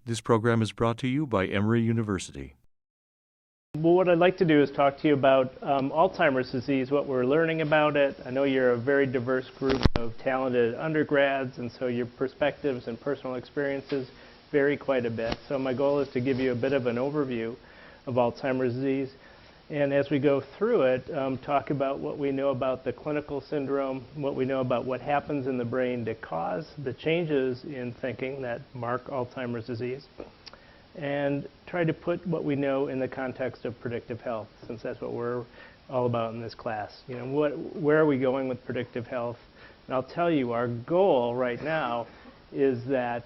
This program is brought to you by Emory University. Well, what I'd like to do is talk to you about Alzheimer's disease, what we're learning about it. I know you're a very diverse group of talented undergrads, and so your perspectives and personal experiences vary quite a bit. So my goal is to give you a bit of an overview of Alzheimer's disease. And as we go through it, talk about what we know about the clinical syndrome, what we know about what happens in the brain to cause the changes in thinking that mark Alzheimer's disease, and try to put what we know in the context of predictive health, since that's what we're all about in this class. You know, where are we going with predictive health? And I'll tell you, our goal right now is that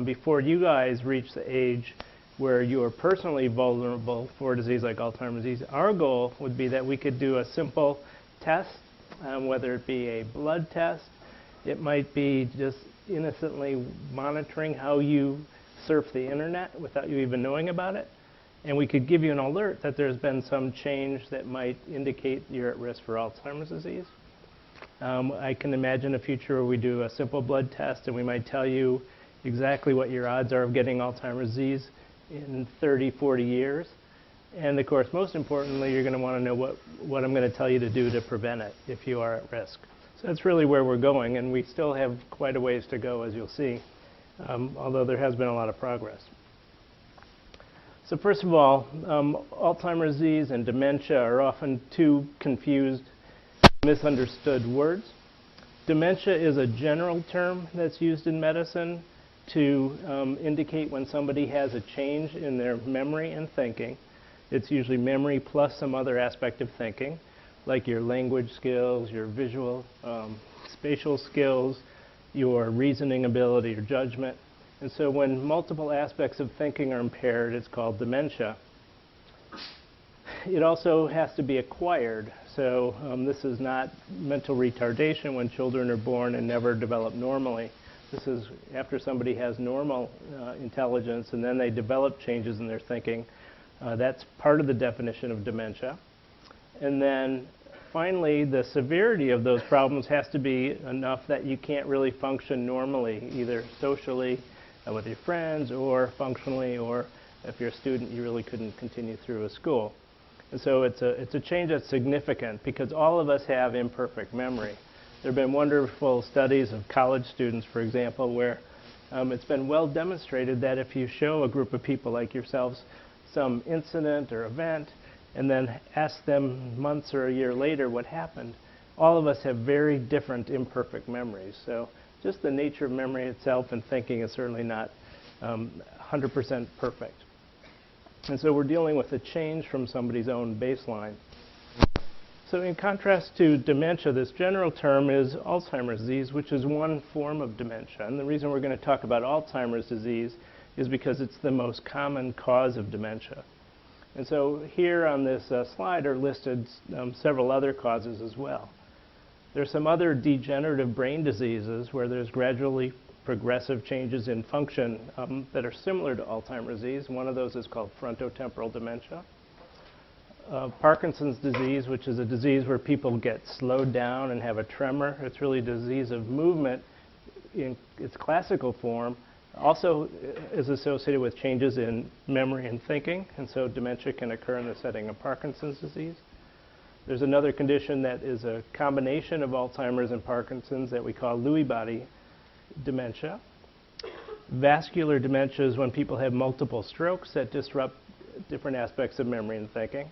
before you guys reach the age where you are personally vulnerable for a disease like Alzheimer's disease, our goal would be that we could do a simple test, whether it be a blood test, it might be just innocently monitoring how you surf the internet without you even knowing about it, and we could give you an alert that there's been some change that might indicate you're at risk for Alzheimer's disease. I can imagine a future where we do a simple blood test and we might tell you exactly what your odds are of getting Alzheimer's disease in 30, 40 years. And of course, most importantly, you're going to want to know what I'm going to tell you to do to prevent it if you are at risk. So that's really where we're going, and we still have quite a ways to go, as you'll see, although there has been a lot of progress. So first of all, Alzheimer's disease and dementia are often two confused, misunderstood words. Dementia is a general term that's used in medicine to indicate when somebody has a change in their memory and thinking. It's usually memory plus some other aspect of thinking, like your language skills, your visual, spatial skills, your reasoning ability, your judgment. And so when multiple aspects of thinking are impaired, it's called dementia. It also has to be acquired. So this is not mental retardation when children are born and never develop normally. This is after somebody has normal intelligence and then they develop changes in their thinking. That's part of the definition of dementia. And then finally, the severity of those problems has to be enough that you can't really function normally, either socially with your friends or functionally, or if you're a student, you really couldn't continue through a school. And so it's a change that's significant because all of us have imperfect memory. There have been wonderful studies of college students, for example, where it's been well demonstrated that if you show a group of people like yourselves some incident or event and then ask them months or a year later what happened, all of us have very different imperfect memories. So just the nature of memory itself and thinking is certainly not 100% perfect. And so we're dealing with a change from somebody's own baseline. So in contrast to dementia, this general term is Alzheimer's disease, which is one form of dementia. And the reason we're going to talk about Alzheimer's disease is because it's the most common cause of dementia. And so here on this slide are listed several other causes as well. There's some other degenerative brain diseases where there's gradually progressive changes in function that are similar to Alzheimer's disease. One of those is called frontotemporal dementia. Parkinson's disease, which is a disease where people get slowed down and have a tremor. It's really a disease of movement in its classical form. Also is associated with changes in memory and thinking, and so dementia can occur in the setting of Parkinson's disease. There's another condition that is a combination of Alzheimer's and Parkinson's that we call Lewy body dementia. Vascular dementia is when people have multiple strokes that disrupt different aspects of memory and thinking.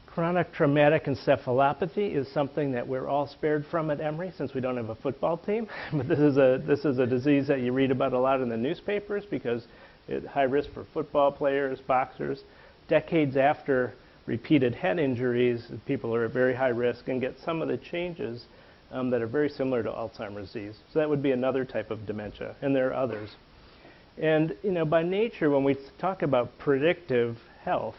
Chronic traumatic encephalopathy is something that we're all spared from at Emory since we don't have a football team. But this is a disease that you read about a lot in the newspapers because it's high risk for football players, boxers. Decades after repeated head injuries, people are at very high risk and get some of the changes that are very similar to Alzheimer's disease. So that would be another type of dementia, and there are others. And by nature, when we talk about predictive health,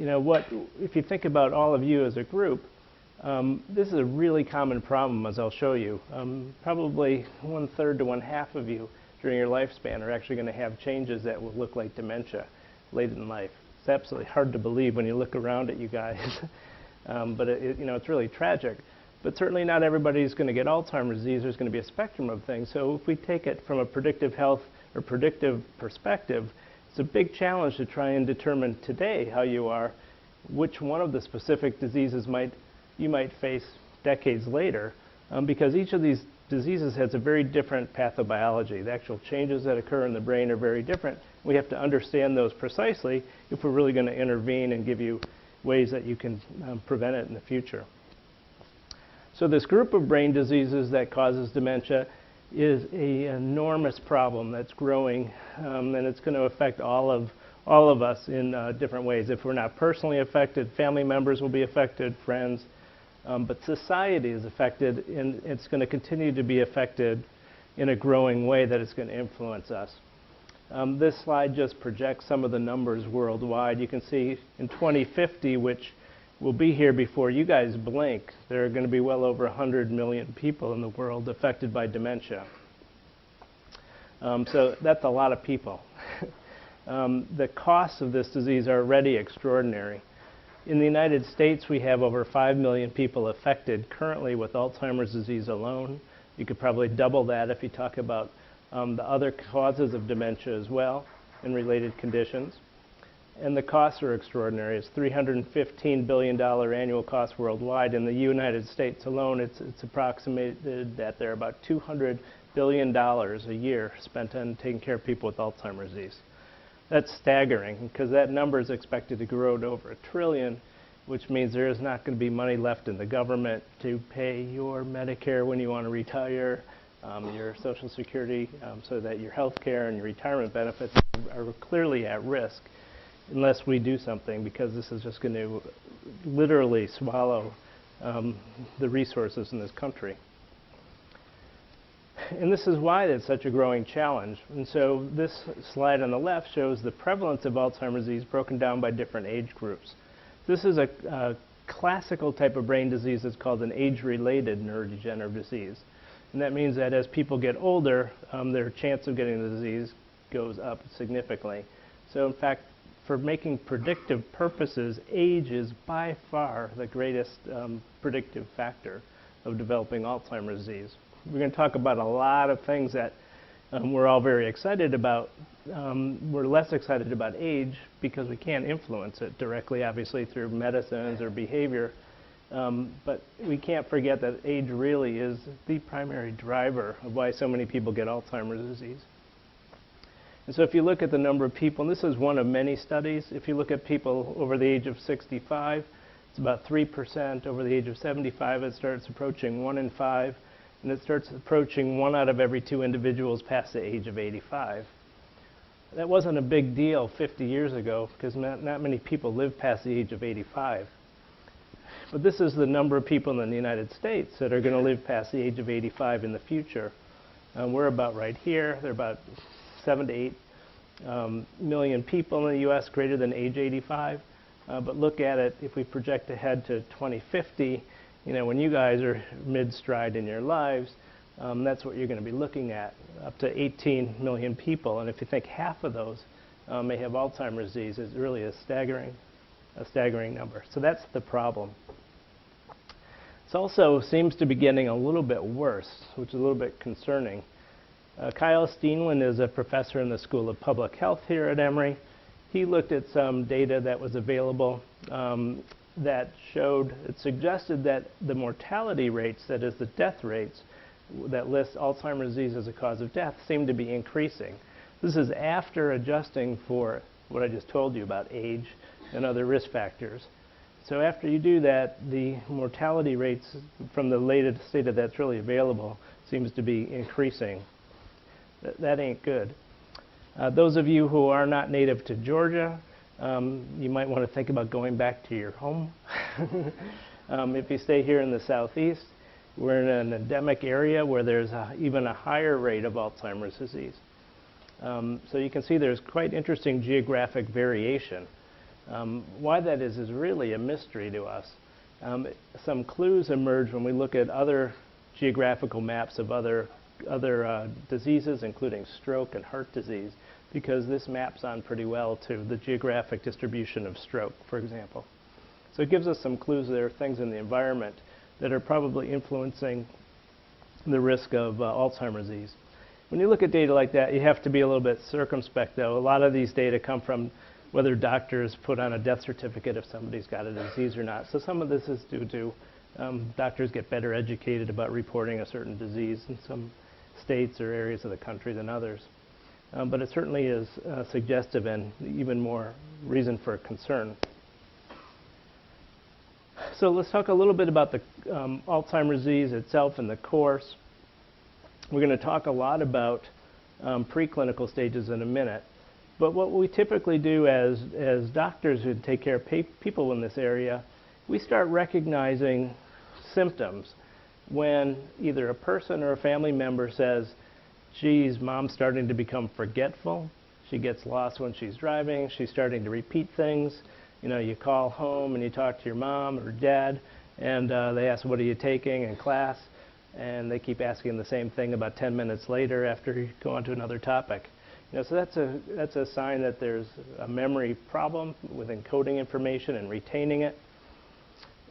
if you think about all of you as a group, this is a really common problem, as I'll show you. Probably 1/3 to 1/2 of you during your lifespan are actually going to have changes that will look like dementia late in life. It's absolutely hard to believe when you look around at you guys, but it's really tragic. But certainly not everybody's going to get Alzheimer's disease. There's going to be a spectrum of things. So if we take it from a predictive health or predictive perspective, it's a big challenge to try and determine today how you are, which one of the specific diseases you might face decades later, because each of these diseases has a very different pathobiology. The actual changes that occur in the brain are very different. We have to understand those precisely if we're really going to intervene and give you ways that you can prevent it in the future. So this group of brain diseases that causes dementia is an enormous problem that's growing, and it's going to affect all of us in different ways. If we're not personally affected, family members will be affected, friends, but society is affected, and it's going to continue to be affected in a growing way that it's going to influence us. This slide just projects some of the numbers worldwide. You can see in 2050, which will be here before you guys blink, there are going to be well over 100 million people in the world affected by dementia. So that's a lot of people. The costs of this disease are already extraordinary. In the United States, we have over 5 million people affected currently with Alzheimer's disease alone. You could probably double that if you talk about the other causes of dementia as well and related conditions. And the costs are extraordinary. It's $315 billion annual cost worldwide. In the United States alone, it's approximated that there are about $200 billion a year spent on taking care of people with Alzheimer's disease. That's staggering, because that number is expected to grow to over $1 trillion, which means there is not going to be money left in the government to pay your Medicare when you want to retire, your Social Security, so that your health care and your retirement benefits are clearly at risk unless we do something, because this is just going to literally swallow the resources in this country. And this is why it's such a growing challenge. And so this slide on the left shows the prevalence of Alzheimer's disease broken down by different age groups. This is a classical type of brain disease that's called an age-related neurodegenerative disease. And that means that as people get older, their chance of getting the disease goes up significantly. So in fact, for making predictive purposes, age is by far the greatest predictive factor of developing Alzheimer's disease. We're going to talk about a lot of things that we're all very excited about. We're less excited about age because we can't influence it directly, obviously, through medicines or behavior. But we can't forget that age really is the primary driver of why so many people get Alzheimer's disease. And so if you look at the number of people, and this is one of many studies, if you look at people over the age of 65, it's about 3%. Over the age of 75, it starts approaching 1 in 5. And it starts approaching 1 out of every 2 individuals past the age of 85. That wasn't a big deal 50 years ago, because not many people live past the age of 85. But this is the number of people in the United States that are going to live past the age of 85 in the future. We're about right here. There are about 7 to 8 million people in the U.S. greater than age 85. But look at it, if we project ahead to 2050, you know, when you guys are mid-stride in your lives, that's what you're going to be looking at, up to 18 million people. And if you think half of those may have Alzheimer's disease, it's really a staggering number. So that's the problem. It also seems to be getting a little bit worse, which is a little bit concerning. Kyle Steenland is a professor in the School of Public Health here at Emory. He looked at some data that was available that suggested that the mortality rates, that is the death rates, that list Alzheimer's disease as a cause of death, seem to be increasing. This is after adjusting for what I just told you about age and other risk factors. So after you do that, the mortality rates from the latest data that's really available seems to be increasing. That ain't good. Those of you who are not native to Georgia, you might want to think about going back to your home. If you stay here in the southeast, we're in an endemic area where there's even a higher rate of Alzheimer's disease. So you can see there's quite interesting geographic variation. Why that is really a mystery to us. Some clues emerge when we look at other geographical maps of other diseases, including stroke and heart disease, because this maps on pretty well to the geographic distribution of stroke, for example. So it gives us some clues there are things in the environment that are probably influencing the risk of Alzheimer's disease. When you look at data like that, you have to be a little bit circumspect, though. A lot of these data come from whether doctors put on a death certificate if somebody's got a disease or not. So some of this is due to doctors get better educated about reporting a certain disease in some states or areas of the country than others. But it certainly is suggestive and even more reason for concern. So let's talk a little bit about the Alzheimer's disease itself and the course. We're going to talk a lot about preclinical stages in a minute. But what we typically do as doctors who take care of people in this area, we start recognizing symptoms when either a person or a family member says, geez, mom's starting to become forgetful. She gets lost when she's driving. She's starting to repeat things. You know, you call home and you talk to your mom or dad, and they ask, what are you taking in class? And they keep asking the same thing about 10 minutes later after you go on to another topic. You know, so that's a sign that there's a memory problem with encoding information and retaining it.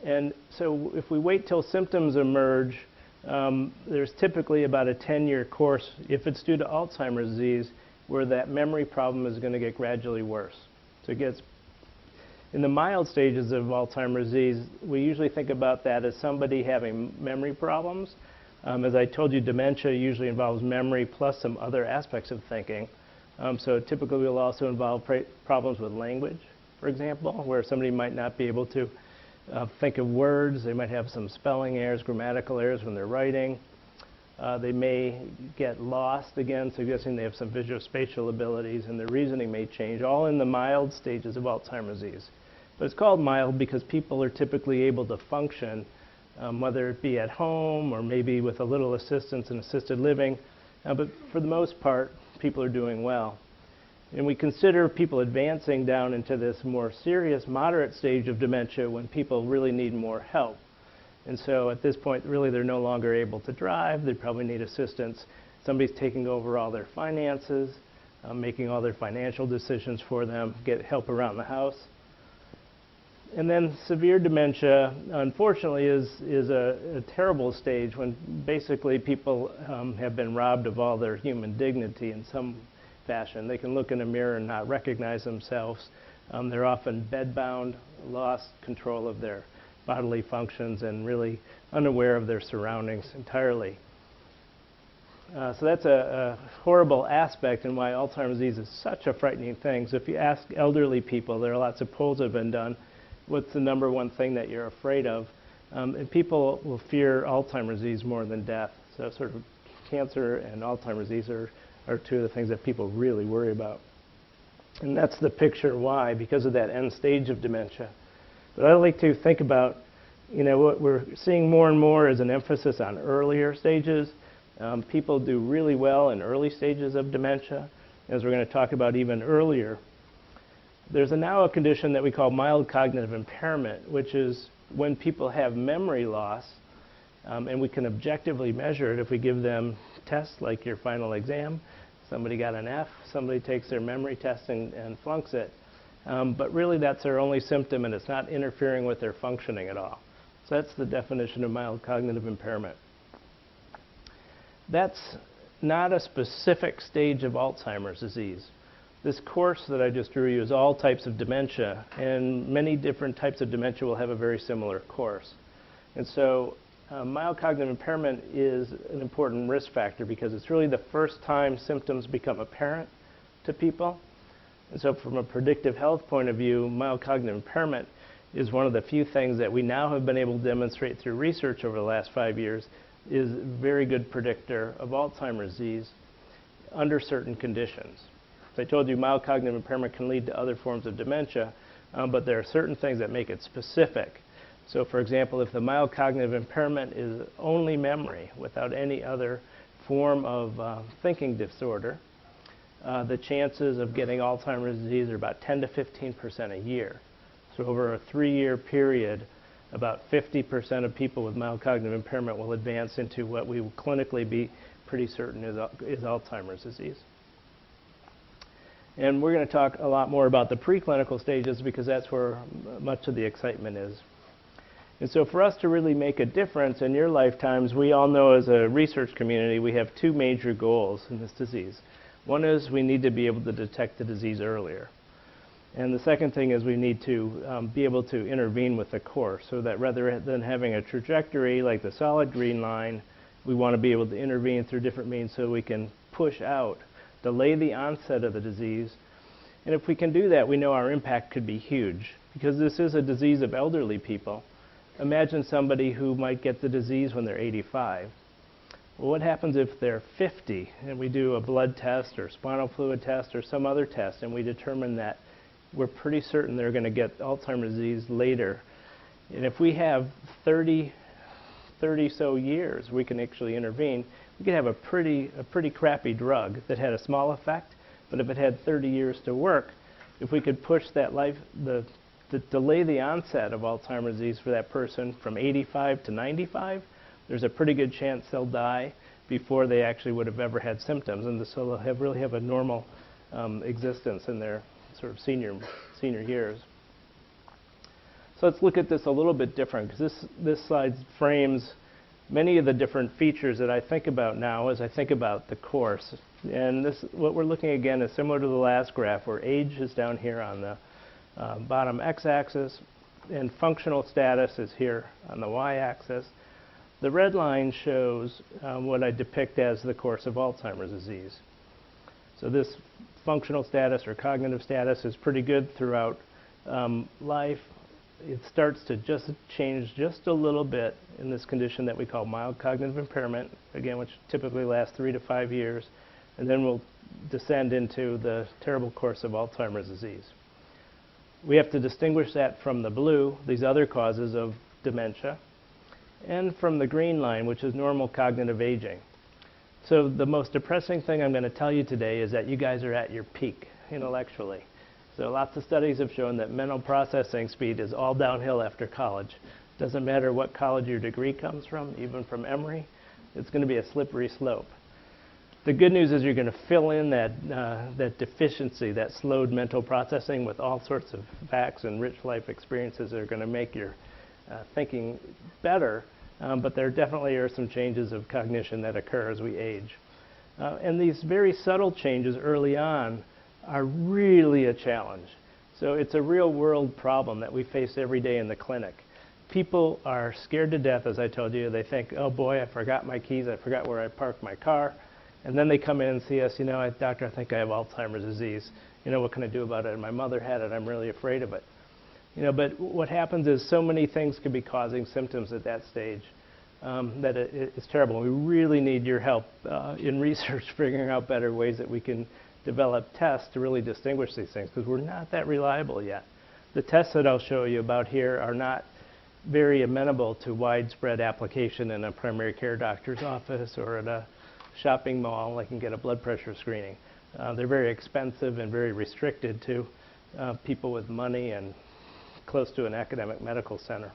And so if we wait till symptoms emerge, there's typically about a 10-year course, if it's due to Alzheimer's disease, where that memory problem is going to get gradually worse. So it gets, in the mild stages of Alzheimer's disease, we usually think about that as somebody having memory problems. As I told you, dementia usually involves memory plus some other aspects of thinking. So typically will also involve problems with language, for example, where somebody might not be able to think of words. They might have some spelling errors, grammatical errors when they're writing. They may get lost, again, suggesting they have some visuospatial abilities, and their reasoning may change, all in the mild stages of Alzheimer's disease. But it's called mild because people are typically able to function, whether it be at home or maybe with a little assistance in assisted living. But for the most part, people are doing well. And we consider people advancing down into this more serious, moderate stage of dementia when people really need more help. And so at this point, really, they're no longer able to drive. They probably need assistance. Somebody's taking over all their finances, making all their financial decisions for them, get help around the house. And then severe dementia, unfortunately, is a terrible stage when basically people have been robbed of all their human dignity in some fashion. They can look in a mirror and not recognize themselves. They're often bedbound, lost control of their bodily functions, and really unaware of their surroundings entirely. So that's a horrible aspect and why Alzheimer's disease is such a frightening thing. So if you ask elderly people, there are lots of polls that have been done, what's the number one thing that you're afraid of? And people will fear Alzheimer's disease more than death. So sort of cancer and Alzheimer's disease are two of the things that people really worry about. And that's the picture why, because of that end stage of dementia. But I like to think about, you know, what we're seeing more and more is an emphasis on earlier stages. People do really well in early stages of dementia, as we're going to talk about even earlier. There's now a condition that we call mild cognitive impairment, which is when people have memory loss, and we can objectively measure it if we give them tests like your final exam. Somebody got an F, somebody takes their memory test and flunks it. But really that's their only symptom, and it's not interfering with their functioning at all. So that's the definition of mild cognitive impairment. That's not a specific stage of Alzheimer's disease. This course that I just drew you is all types of dementia, and many different types of dementia will have a very similar course. And so mild cognitive impairment is an important risk factor because it's really the first time symptoms become apparent to people. And so from a predictive health point of view, mild cognitive impairment is one of the few things that we now have been able to demonstrate through research over the last 5 years is a very good predictor of Alzheimer's disease under certain conditions. As I told you, mild cognitive impairment can lead to other forms of dementia, but there are certain things that make it specific. So for example, if the mild cognitive impairment is only memory without any other form of thinking disorder, the chances of getting Alzheimer's disease are about 10 to 15% a year. So over a 3-year period, about 50% of people with mild cognitive impairment will advance into what we will clinically be pretty certain is Alzheimer's disease. And we're going to talk a lot more about the preclinical stages because that's where much of the excitement is. And so for us to really make a difference in your lifetimes, we all know as a research community we have two major goals in this disease. One is we need to be able to detect the disease earlier. And the second thing is we need to be able to intervene with the course, so that rather than having a trajectory like the solid green line, we want to be able to intervene through different means so we can push out, delay the onset of the disease. And if we can do that, we know our impact could be huge, because this is a disease of elderly people. Imagine somebody who might get the disease when they're 85. Well, what happens if they're 50 and we do a blood test or spinal fluid test or some other test and we determine that we're pretty certain they're going to get Alzheimer's disease later? And if we have 30 so years we can actually intervene, we could have a pretty crappy drug that had a small effect, but if it had 30 years to work, if we could push that delay the onset of Alzheimer's disease for that person from 85 to 95, there's a pretty good chance they'll die before they actually would have ever had symptoms, and so they'll really have a normal existence in their sort of senior years. So let's look at this a little bit different, because this slide frames many of the different features that I think about now as I think about the course. And what we're looking again is similar to the last graph, where age is down here on the bottom x-axis, and functional status is here on the y-axis. The red line shows what I depict as the course of Alzheimer's disease. So this functional status or cognitive status is pretty good throughout life. It starts to just change just a little bit in this condition that we call mild cognitive impairment, again, which typically lasts 3 to 5 years, and then we'll descend into the terrible course of Alzheimer's disease. We have to distinguish that from the blue, these other causes of dementia, and from the green line, which is normal cognitive aging. So the most depressing thing I'm going to tell you today is that you guys are at your peak intellectually. So lots of studies have shown that mental processing speed is all downhill after college. Doesn't matter what college your degree comes from, even from Emory, it's going to be a slippery slope. The good news is you're going to fill in that deficiency, that slowed mental processing, with all sorts of facts and rich life experiences that are going to make your thinking better, but there definitely are some changes of cognition that occur as we age. And these very subtle changes early on are really a challenge. So it's a real world problem that we face every day in the clinic. People are scared to death, as I told you. They think, oh boy, I forgot my keys, I forgot where I parked my car. And then they come in and see us, doctor, I think I have Alzheimer's disease. What can I do about it? My mother had it, I'm really afraid of it. But what happens is so many things could be causing symptoms at that stage that it's terrible. We really need your help in research, figuring out better ways that we can develop tests to really distinguish these things, because we're not that reliable yet. The tests that I'll show you about here are not very amenable to widespread application in a primary care doctor's office or at a shopping mall. Like can get a blood pressure screening. They're very expensive and very restricted to people with money and close to an academic medical center.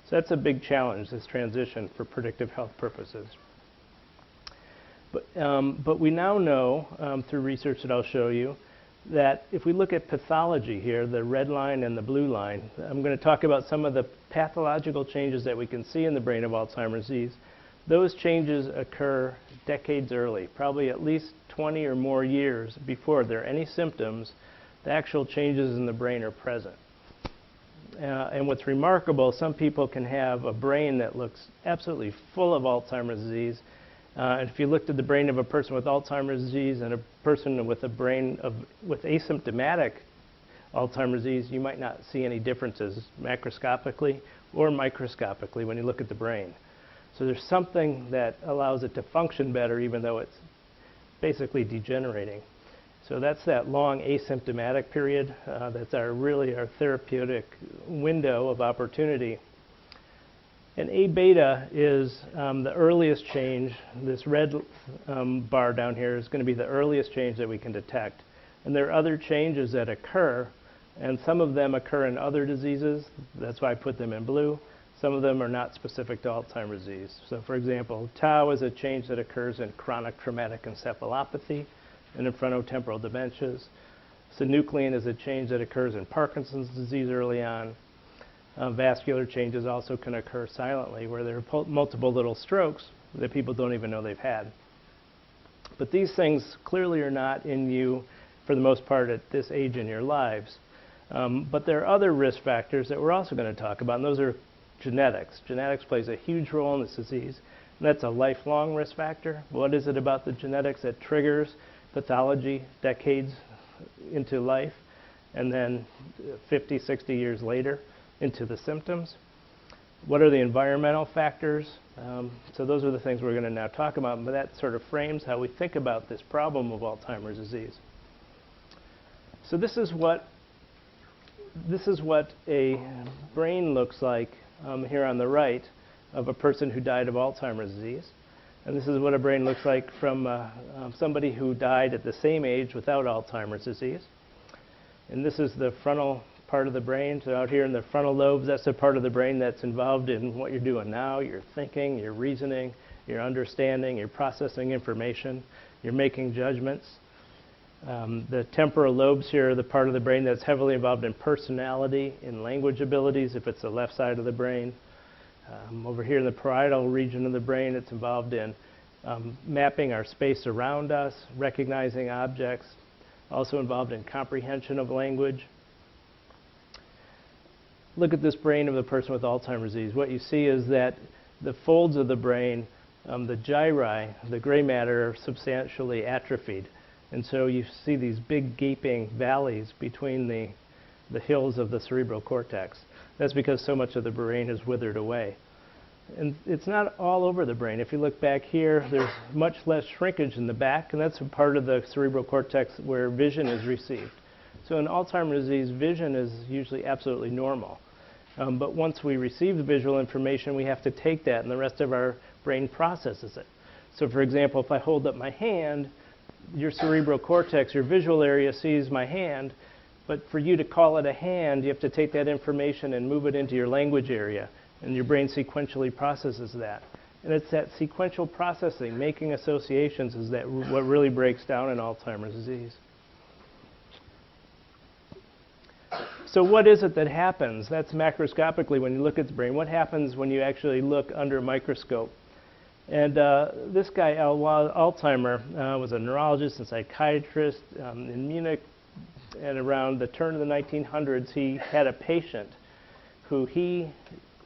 So that's a big challenge, this transition for predictive health purposes. But we now know through research that I'll show you that if we look at pathology here, the red line and the blue line, I'm going to talk about some of the pathological changes that we can see in the brain of Alzheimer's disease. Those changes occur decades early, probably at least 20 or more years before there are any symptoms. The actual changes in the brain are present. And what's remarkable, some people can have a brain that looks absolutely full of Alzheimer's disease. And if you looked at the brain of a person with Alzheimer's disease and a person with a brain with asymptomatic Alzheimer's disease, you might not see any differences macroscopically or microscopically when you look at the brain. So there's something that allows it to function better, even though it's basically degenerating. So that's that long asymptomatic period. That's really our therapeutic window of opportunity. And A beta is the earliest change. This red bar down here is going to be the earliest change that we can detect. And there are other changes that occur, and some of them occur in other diseases. That's why I put them in blue. Some of them are not specific to Alzheimer's disease. So for example, tau is a change that occurs in chronic traumatic encephalopathy and in frontotemporal dementias. Synuclein is a change that occurs in Parkinson's disease early on. Vascular changes also can occur silently, where there are multiple little strokes that people don't even know they've had. But these things clearly are not in you, for the most part, at this age in your lives. But there are other risk factors that we're also going to talk about, and those are genetics. Genetics plays a huge role in this disease, and that's a lifelong risk factor. What is it about the genetics that triggers pathology decades into life, and then 50, 60 years later into the symptoms? What are the environmental factors? So those are the things we're going to now talk about, but that sort of frames how we think about this problem of Alzheimer's disease. So this is what a brain looks like here on the right of a person who died of Alzheimer's disease. And this is what a brain looks like from somebody who died at the same age without Alzheimer's disease. And this is the frontal part of the brain. So out here in the frontal lobes, that's the part of the brain that's involved in what you're doing now. You're thinking, you're reasoning, you're understanding, you're processing information, you're making judgments. The temporal lobes here are the part of the brain that's heavily involved in personality, in language abilities, if it's the left side of the brain. Over here in the parietal region of the brain, it's involved in mapping our space around us, recognizing objects, also involved in comprehension of language. Look at this brain of the person with Alzheimer's disease. What you see is that the folds of the brain, the gyri, the gray matter, are substantially atrophied. And so you see these big gaping valleys between the hills of the cerebral cortex. That's because so much of the brain is withered away. And it's not all over the brain. If you look back here, there's much less shrinkage in the back, and that's a part of the cerebral cortex where vision is received. So in Alzheimer's disease, vision is usually absolutely normal. But once we receive the visual information, we have to take that, and the rest of our brain processes it. So for example, if I hold up my hand, your cerebral cortex, your visual area sees my hand, but for you to call it a hand, you have to take that information and move it into your language area, and your brain sequentially processes that. And it's that sequential processing, making associations, is that what really breaks down in Alzheimer's disease. So what is it that happens? That's macroscopically when you look at the brain. What happens when you actually look under a microscope? And this guy, Alzheimer, was a neurologist and psychiatrist in Munich. And around the turn of the 1900s, he had a patient who he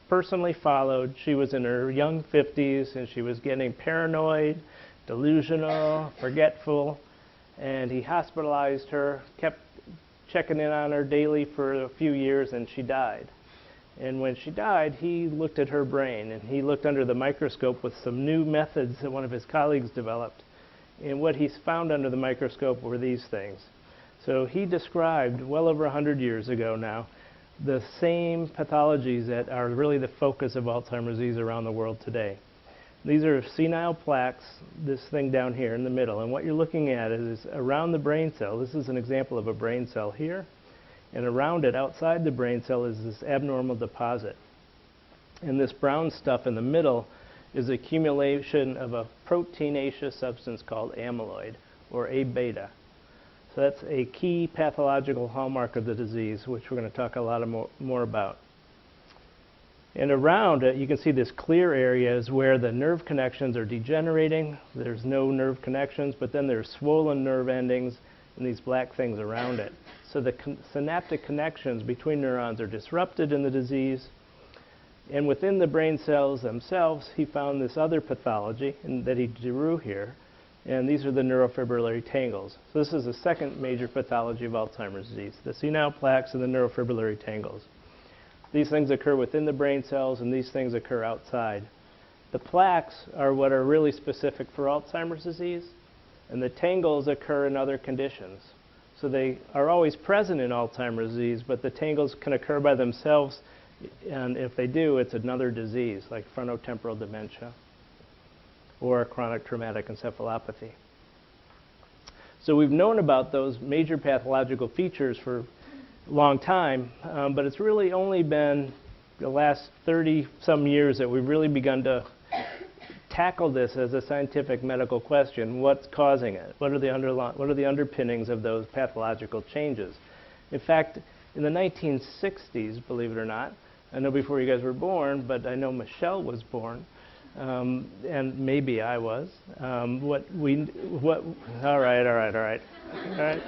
personally followed. She was in her young 50s, and she was getting paranoid, delusional, forgetful. And he hospitalized her, kept checking in on her daily for a few years, and she died. And when she died, he looked at her brain, and he looked under the microscope with some new methods that one of his colleagues developed. And what he found under the microscope were these things. So he described, well over 100 years ago now, the same pathologies that are really the focus of Alzheimer's disease around the world today. These are senile plaques, this thing down here in the middle. And what you're looking at is around the brain cell. This is an example of a brain cell here. And around it, outside the brain cell, is this abnormal deposit. And this brown stuff in the middle is accumulation of a proteinaceous substance called amyloid, or A-beta. So that's a key pathological hallmark of the disease, which we're going to talk a lot more about. And around it, you can see this clear areas where the nerve connections are degenerating. There's no nerve connections, but then there's swollen nerve endings and these black things around it. So the synaptic connections between neurons are disrupted in the disease. And within the brain cells themselves, he found this other pathology that he drew here. And these are the neurofibrillary tangles. So this is the second major pathology of Alzheimer's disease, the senile plaques and the neurofibrillary tangles. These things occur within the brain cells, and these things occur outside. The plaques are what are really specific for Alzheimer's disease, and the tangles occur in other conditions. So they are always present in Alzheimer's disease, but the tangles can occur by themselves, and if they do, it's another disease, like frontotemporal dementia or chronic traumatic encephalopathy. So we've known about those major pathological features for long time, but it's really only been the last 30-some years that we've really begun to tackle this as a scientific medical question. What's causing it? What are the underpinnings of those pathological changes? In fact, in the 1960s, believe it or not, I know before you guys were born, but I know Michelle was born, and maybe I was. All right.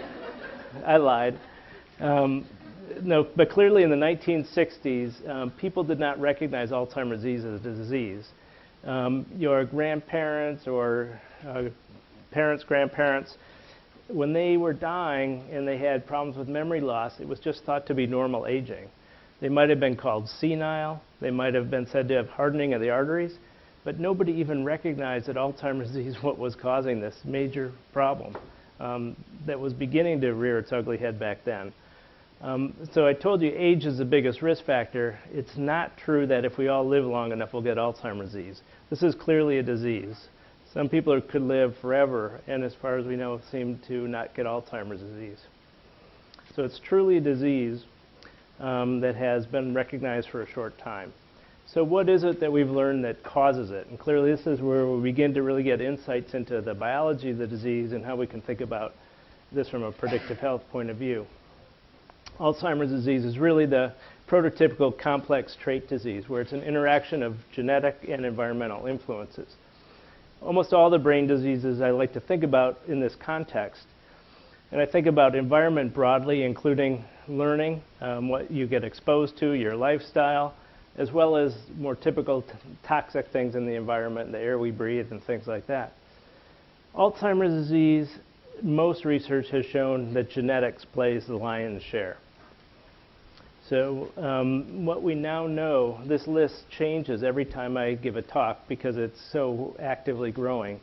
I lied. No, but clearly in the 1960s, people did not recognize Alzheimer's disease as a disease. Your grandparents or parents, grandparents, when they were dying and they had problems with memory loss, it was just thought to be normal aging. They might have been called senile. They might have been said to have hardening of the arteries, but nobody even recognized that Alzheimer's disease what was causing this major problem that was beginning to rear its ugly head back then. So I told you age is the biggest risk factor. It's not true that if we all live long enough, we'll get Alzheimer's disease. This is clearly a disease. Some people could live forever, and as far as we know, seem to not get Alzheimer's disease. So it's truly a disease that has been recognized for a short time. So what is it that we've learned that causes it? And clearly this is where we begin to really get insights into the biology of the disease and how we can think about this from a predictive health point of view. Alzheimer's disease is really the prototypical complex trait disease where it's an interaction of genetic and environmental influences. Almost all the brain diseases I like to think about in this context. And I think about environment broadly, including learning, what you get exposed to, your lifestyle, as well as more typical toxic things in the environment, the air we breathe and things like that. Alzheimer's disease, most research has shown that genetics plays the lion's share. So what we now know, this list changes every time I give a talk because it's so actively growing.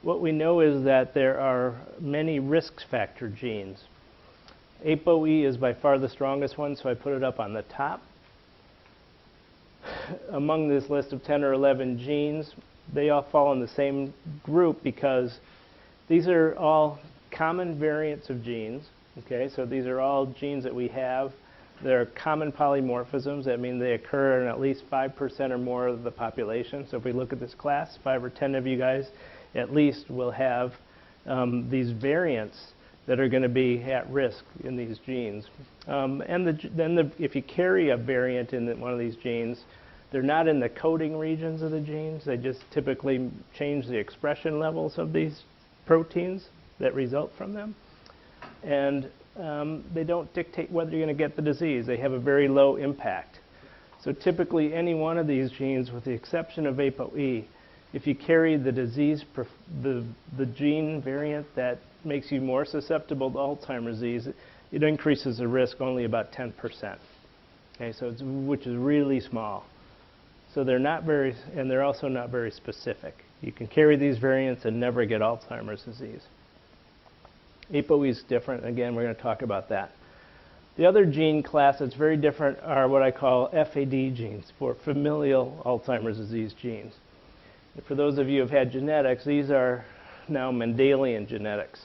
What we know is that there are many risk factor genes. ApoE is by far the strongest one, so I put it up on the top. Among this list of 10 or 11 genes, they all fall in the same group because these are all common variants of genes. Okay, so these are all genes that we have. They're common polymorphisms. That means they occur in at least 5% or more of the population. So if we look at this class, 5 or 10 of you guys at least will have these variants that are going to be at risk in these genes. If you carry a variant in one of these genes, they're not in the coding regions of the genes. They just typically change the expression levels of these proteins that result from them. And they don't dictate whether you're going to get the disease. They have a very low impact. So typically any one of these genes, with the exception of ApoE, if you carry the disease, the gene variant that makes you more susceptible to Alzheimer's disease, it increases the risk only about 10%. Okay, so which is really small. So they're not very, and they're also not very specific. You can carry these variants and never get Alzheimer's disease. ApoE is different. Again, we're going to talk about that. The other gene class that's very different are what I call FAD genes, for familial Alzheimer's disease genes. And for those of you who have had genetics, these are now Mendelian genetics.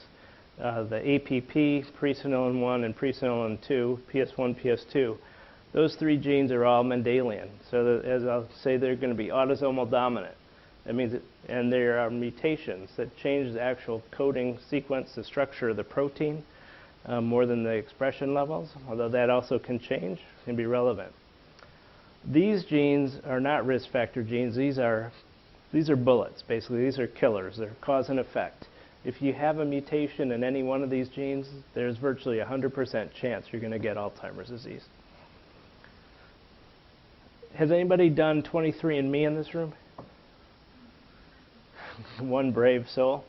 The APP, presenilin 1, and presenilin 2, PS1, PS2, those three genes are all Mendelian. So as I'll say, they're going to be autosomal dominant. That means and there are mutations that change the actual coding sequence, the structure of the protein, more than the expression levels, although that also can change, can be relevant. These genes are not risk factor genes. These are bullets, basically. These are killers. They're cause and effect. If you have a mutation in any one of these genes, there's virtually a 100% chance you're going to get Alzheimer's disease. Has anybody done 23andMe in this room? One brave soul.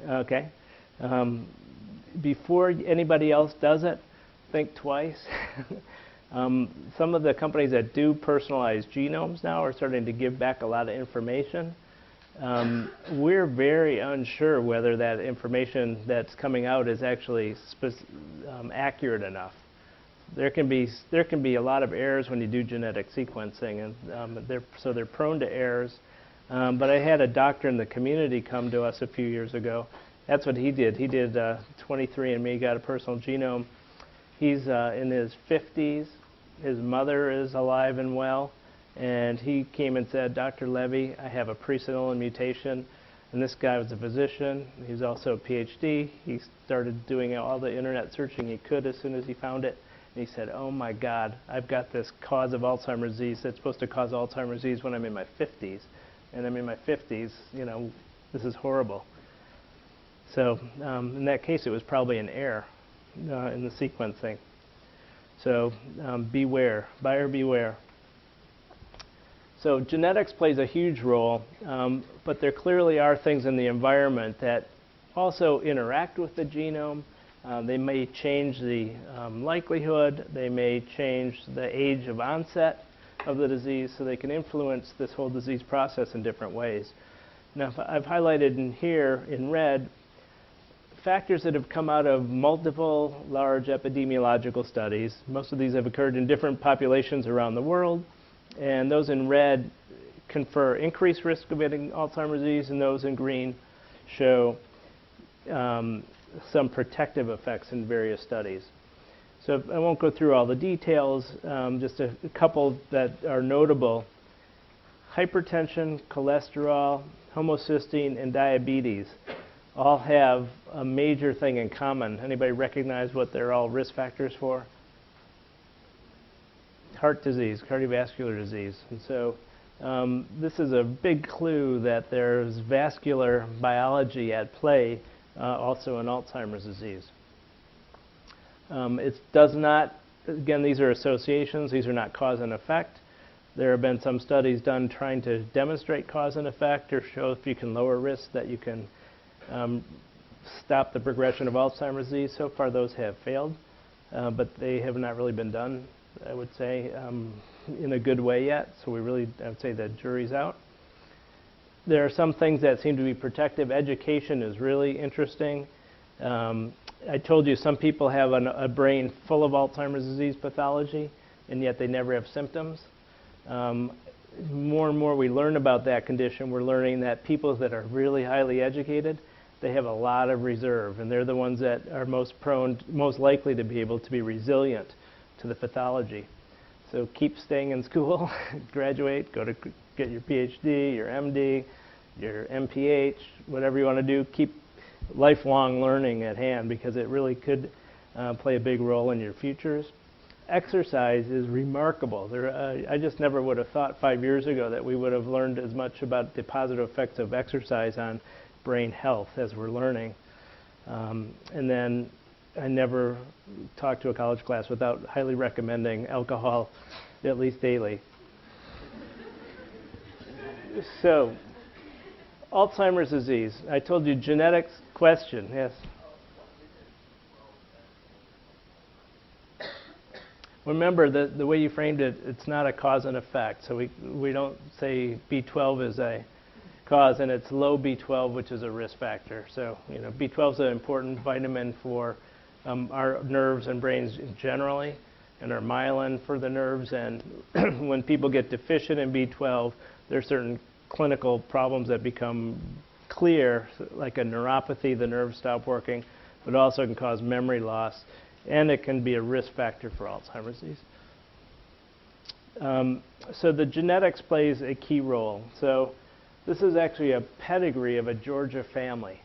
Okay. Before anybody else does it, think twice. Some of the companies that do personalized genomes now are starting to give back a lot of information. We're very unsure whether that information that's coming out is actually accurate enough. There can be a lot of errors when you do genetic sequencing, and they're prone to errors. But I had a doctor in the community come to us a few years ago. That's what he did. He did 23andMe, got a personal genome. He's in his 50s. His mother is alive and well. And he came and said, Dr. Levey, I have a presenilin mutation. And this guy was a physician. He's also a PhD. He started doing all the internet searching he could as soon as he found it. And he said, oh my God, I've got this cause of Alzheimer's disease that's supposed to cause Alzheimer's disease when I'm in my 50s. And I'm in my 50s, you know, this is horrible. So in that case, it was probably an error in the sequencing. So beware, buyer beware. So genetics plays a huge role, but there clearly are things in the environment that also interact with the genome. They may change the likelihood, they may change the age of onset of the disease, so they can influence this whole disease process in different ways. Now, I've highlighted in here in red factors that have come out of multiple large epidemiological studies. Most of these have occurred in different populations around the world, and those in red confer increased risk of getting Alzheimer's disease, and those in green show some protective effects in various studies. So I won't go through all the details, just a couple that are notable. Hypertension, cholesterol, homocysteine, and diabetes all have a major thing in common. Anybody recognize what they're all risk factors for? Heart disease, cardiovascular disease. And so this is a big clue that there's vascular biology at play also in Alzheimer's disease. It does not, again, these are associations, these are not cause and effect. There have been some studies done trying to demonstrate cause and effect or show if you can lower risk that you can stop the progression of Alzheimer's disease. So far those have failed, but they have not really been done, I would say, in a good way yet. So we really, I would say the jury's out. There are some things that seem to be protective. Education is really interesting. I told you some people have a brain full of Alzheimer's disease pathology, and yet they never have symptoms. More and more we learn about that condition, we're learning that people that are really highly educated, they have a lot of reserve, and they're the ones that are most likely to be able to be resilient to the pathology. So keep staying in school, graduate, go to get your PhD, your MD, your MPH, whatever you want to do. Keep lifelong learning at hand because it really could play a big role in your futures. Exercise is remarkable. I just never would have thought 5 years ago that we would have learned as much about the positive effects of exercise on brain health as we're learning. And then I never talked to a college class without highly recommending alcohol at least daily. So, Alzheimer's disease. I told you genetics question. Yes? Remember, the way you framed it, it's not a cause and effect. So we don't say B12 is a cause, and it's low B12, which is a risk factor. So, you know, B12 is an important vitamin for our nerves and brains generally, and our myelin for the nerves. And when people get deficient in B12, there are certain clinical problems that become clear, like a neuropathy, the nerves stop working, but also can cause memory loss, and it can be a risk factor for Alzheimer's disease. So the genetics plays a key role. So this is actually a pedigree of a Georgia family.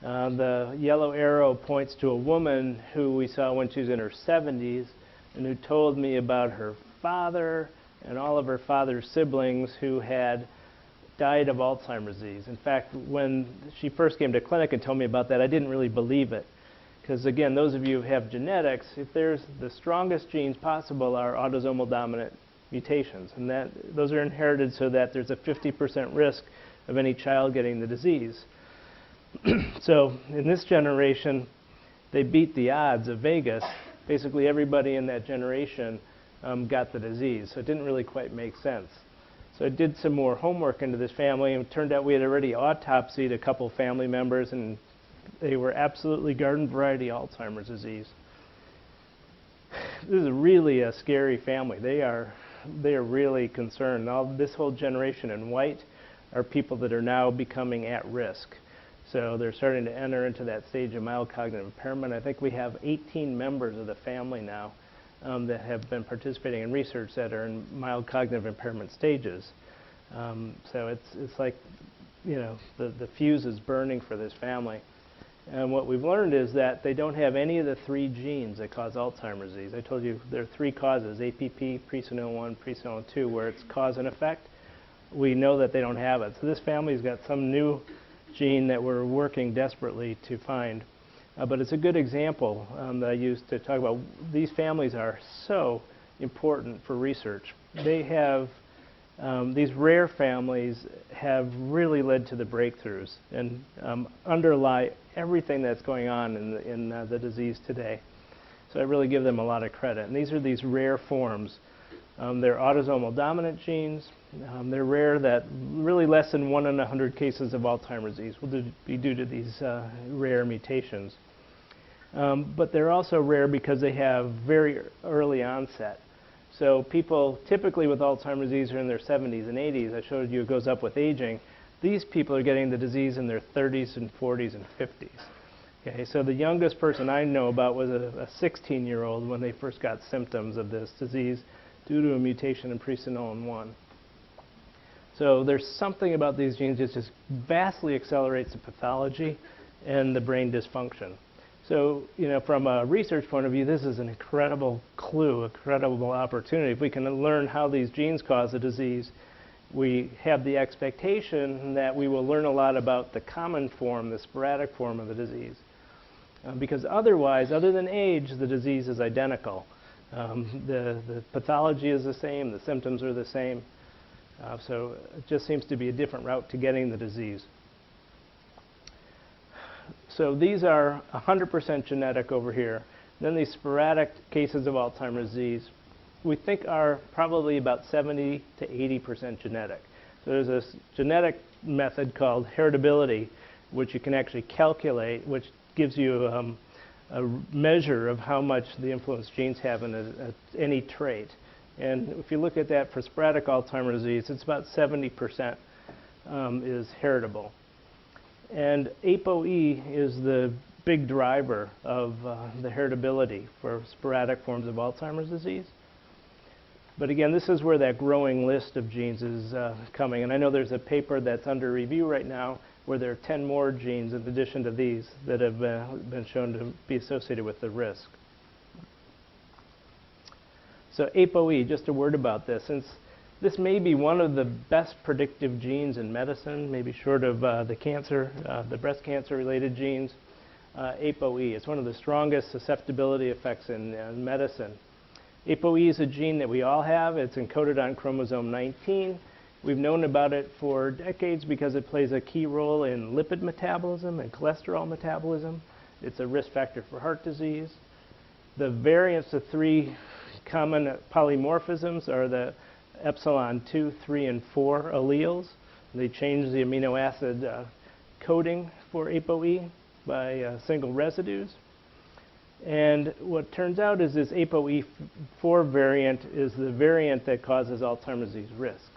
The yellow arrow points to a woman who we saw when she was in her 70s and who told me about her father and all of her father's siblings who had died of Alzheimer's disease. In fact, when she first came to clinic and told me about that, I didn't really believe it. Because again, those of you who have genetics, if there's the strongest genes possible are autosomal dominant mutations. And those are inherited so that there's a 50% risk of any child getting the disease. So in this generation, they beat the odds of Vegas. Basically everybody in that generation got the disease. So it didn't really quite make sense. So I did some more homework into this family, and it turned out we had already autopsied a couple family members, and they were absolutely garden variety Alzheimer's disease. This is really a scary family. They are really concerned. This whole generation in white are people that are now becoming at risk. So they're starting to enter into that stage of mild cognitive impairment. I think we have 18 members of the family now that have been participating in research that are in mild cognitive impairment stages. So it's like, you know, the fuse is burning for this family. And what we've learned is that they don't have any of the 3 genes that cause Alzheimer's disease. I told you there are 3 causes, APP, presenilin 1, presenilin 2, where it's cause and effect. We know that they don't have it. So this family's got some new gene that we're working desperately to find. But it's a good example that I use to talk about. These families are so important for research. They have, these rare families have really led to the breakthroughs and underlie everything that's going on in the disease today. So I really give them a lot of credit. And these are these rare forms. They're autosomal dominant genes. They're rare, that really less than 1 in 100 cases of Alzheimer's disease will be due to these rare mutations. But they're also rare because they have very early onset. So people typically with Alzheimer's disease are in their 70s and 80s. I showed you it goes up with aging. These people are getting the disease in their 30s and 40s and 50s. Okay, so the youngest person I know about was a 16-year-old when they first got symptoms of this disease due to a mutation in presenilin 1. So there's something about these genes that just vastly accelerates the pathology and the brain dysfunction. So, you know, from a research point of view, this is an incredible clue, a credible opportunity. If we can learn how these genes cause a disease, we have the expectation that we will learn a lot about the common form, the sporadic form of the disease. Because otherwise, other than age, the disease is identical. The pathology is the same, the symptoms are the same. So it just seems to be a different route to getting the disease. So these are 100% genetic over here. Then these sporadic cases of Alzheimer's disease, we think are probably about 70 to 80% genetic. So there's this genetic method called heritability, which you can actually calculate, which gives you a measure of how much the influence genes have in any trait. And if you look at that for sporadic Alzheimer's disease, it's about 70% is heritable. And ApoE is the big driver of the heritability for sporadic forms of Alzheimer's disease. But again, this is where that growing list of genes is coming. And I know there's a paper that's under review right now where there are 10 more genes in addition to these that have been shown to be associated with the risk. So ApoE, just a word about this. Since this may be one of the best predictive genes in medicine, maybe short of the cancer, the breast cancer-related genes, ApoE. It's one of the strongest susceptibility effects in medicine. ApoE is a gene that we all have. It's encoded on chromosome 19. We've known about it for decades because it plays a key role in lipid metabolism and cholesterol metabolism. It's a risk factor for heart disease. The variants, the 3 common polymorphisms are the epsilon 2, 3, and 4 alleles. They change the amino acid coding for ApoE by single residues. And what turns out is this ApoE4 variant is the variant that causes Alzheimer's disease risk.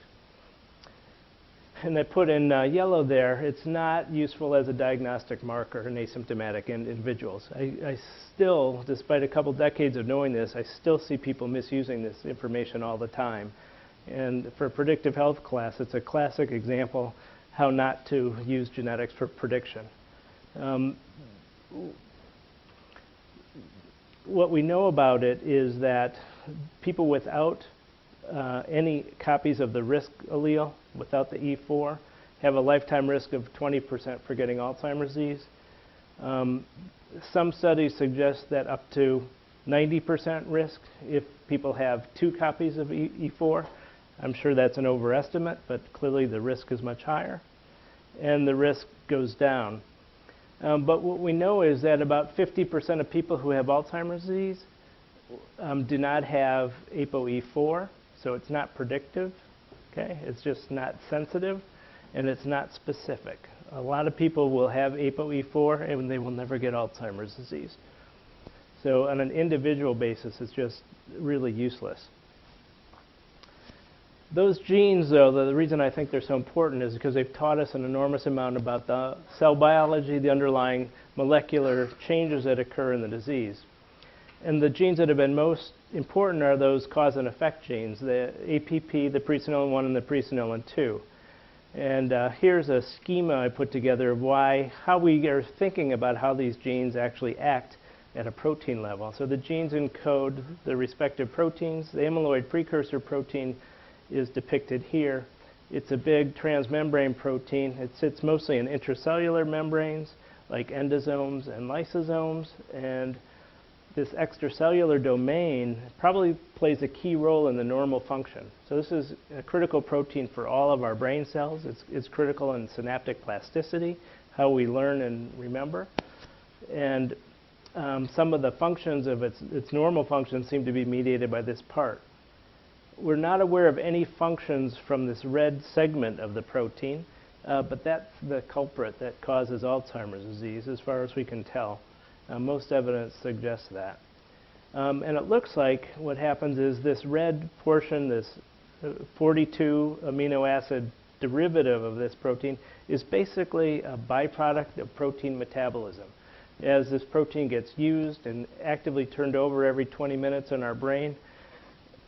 And I put in yellow there, it's not useful as a diagnostic marker in asymptomatic individuals. I still, despite a couple decades of knowing this, I still see people misusing this information all the time. And for a predictive health class, it's a classic example how not to use genetics for prediction. What we know about it is that people without any copies of the risk allele, without the E4, have a lifetime risk of 20% for getting Alzheimer's disease. Some studies suggest that up to 90% risk if people have 2 copies of E4. I'm sure that's an overestimate, but clearly the risk is much higher, and the risk goes down. But what we know is that about 50% of people who have Alzheimer's disease do not have ApoE4, so it's not predictive. Okay? It's just not sensitive, and it's not specific. A lot of people will have ApoE4, and they will never get Alzheimer's disease. So on an individual basis, it's just really useless. Those genes, though, the reason I think they're so important is because they've taught us an enormous amount about the cell biology, the underlying molecular changes that occur in the disease. And the genes that have been most important are those cause and effect genes, the APP, the presenilin 1, and the presenilin 2. And here's a schema I put together of how we are thinking about how these genes actually act at a protein level. So the genes encode the respective proteins. The amyloid precursor protein is depicted here. It's a big transmembrane protein. It sits mostly in intracellular membranes like endosomes and lysosomes, and this extracellular domain probably plays a key role in the normal function. So this is a critical protein for all of our brain cells. It's critical in synaptic plasticity, how we learn and remember. And some of the functions of its normal functions seem to be mediated by this part. We're not aware of any functions from this red segment of the protein, but that's the culprit that causes Alzheimer's disease as far as we can tell. Most evidence suggests that. And it looks like what happens is this red portion, this 42 amino acid derivative of this protein, is basically a byproduct of protein metabolism. As this protein gets used and actively turned over every 20 minutes in our brain,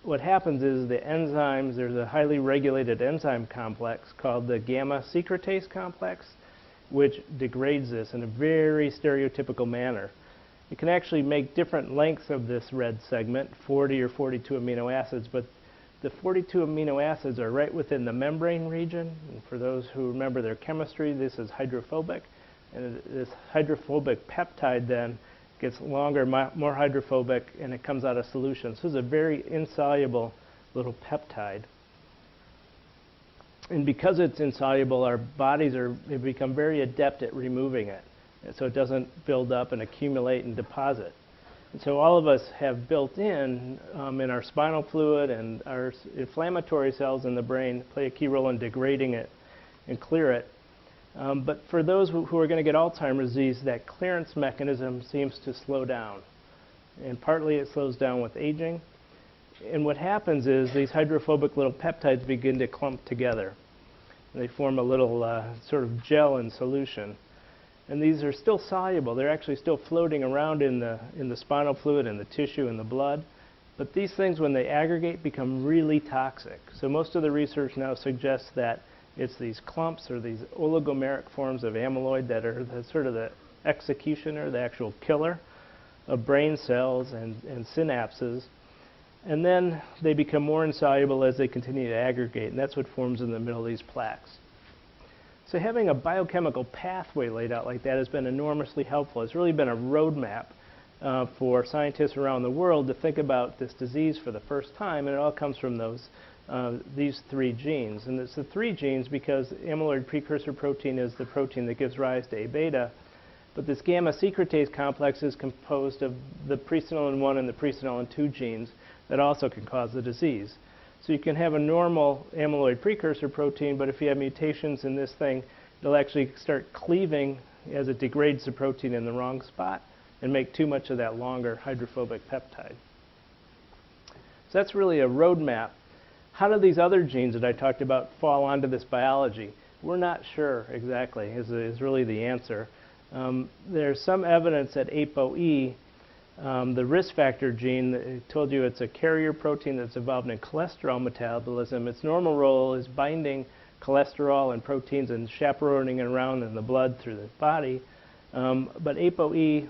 what happens is the enzymes, there's a highly regulated enzyme complex called the gamma secretase complex, which degrades this in a very stereotypical manner. It can actually make different lengths of this red segment, 40 or 42 amino acids, but the 42 amino acids are right within the membrane region. And for those who remember their chemistry, this is hydrophobic. And this hydrophobic peptide then gets longer, more hydrophobic, and it comes out of solution. So this is a very insoluble little peptide. And because it's insoluble, our bodies have become very adept at removing it, and so it doesn't build up and accumulate and deposit. And so all of us have built in our spinal fluid, and our inflammatory cells in the brain play a key role in degrading it and clear it. But for those who are going to get Alzheimer's disease, that clearance mechanism seems to slow down. And partly it slows down with aging. And what happens is these hydrophobic little peptides begin to clump together. And they form a little sort of gel in solution. And these are still soluble. They're actually still floating around in the spinal fluid and the tissue and the blood. But these things, when they aggregate, become really toxic. So most of the research now suggests that it's these clumps or these oligomeric forms of amyloid that are sort of the executioner, the actual killer of brain cells and synapses. And then they become more insoluble as they continue to aggregate, and that's what forms in the middle of these plaques. So having a biochemical pathway laid out like that has been enormously helpful. It's really been a roadmap for scientists around the world to think about this disease for the first time, and it all comes from these three genes. And it's the three genes because amyloid precursor protein is the protein that gives rise to A-beta, but this gamma secretase complex is composed of the presenilin 1 and the presenilin 2 genes that also can cause the disease. So you can have a normal amyloid precursor protein, but if you have mutations in this thing, it'll actually start cleaving as it degrades the protein in the wrong spot and make too much of that longer hydrophobic peptide. So that's really a roadmap. How do these other genes that I talked about fall onto this biology? We're not sure exactly, is really the answer. There's some evidence that ApoE, the risk factor gene, I told you it's a carrier protein that's involved in cholesterol metabolism. Its normal role is binding cholesterol and proteins and chaperoning it around in the blood through the body. But ApoE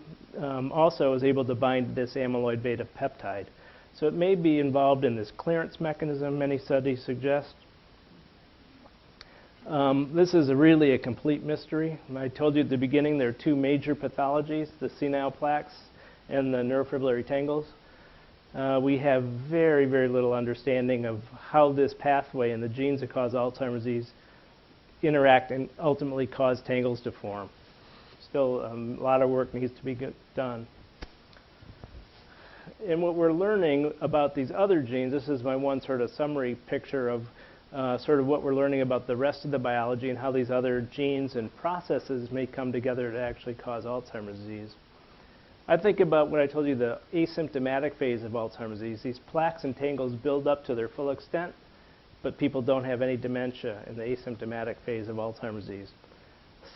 also is able to bind this amyloid beta peptide. So it may be involved in this clearance mechanism, many studies suggest. This is really a complete mystery. I told you at the beginning there are two major pathologies, the senile plaques and the neurofibrillary tangles. We have very, very little understanding of how this pathway and the genes that cause Alzheimer's disease interact and ultimately cause tangles to form. Still, a lot of work needs to be done. And what we're learning about these other genes, this is my one sort of summary picture of sort of what we're learning about the rest of the biology and how these other genes and processes may come together to actually cause Alzheimer's disease. I think about what I told you, the asymptomatic phase of Alzheimer's disease. These plaques and tangles build up to their full extent, but people don't have any dementia in the asymptomatic phase of Alzheimer's disease.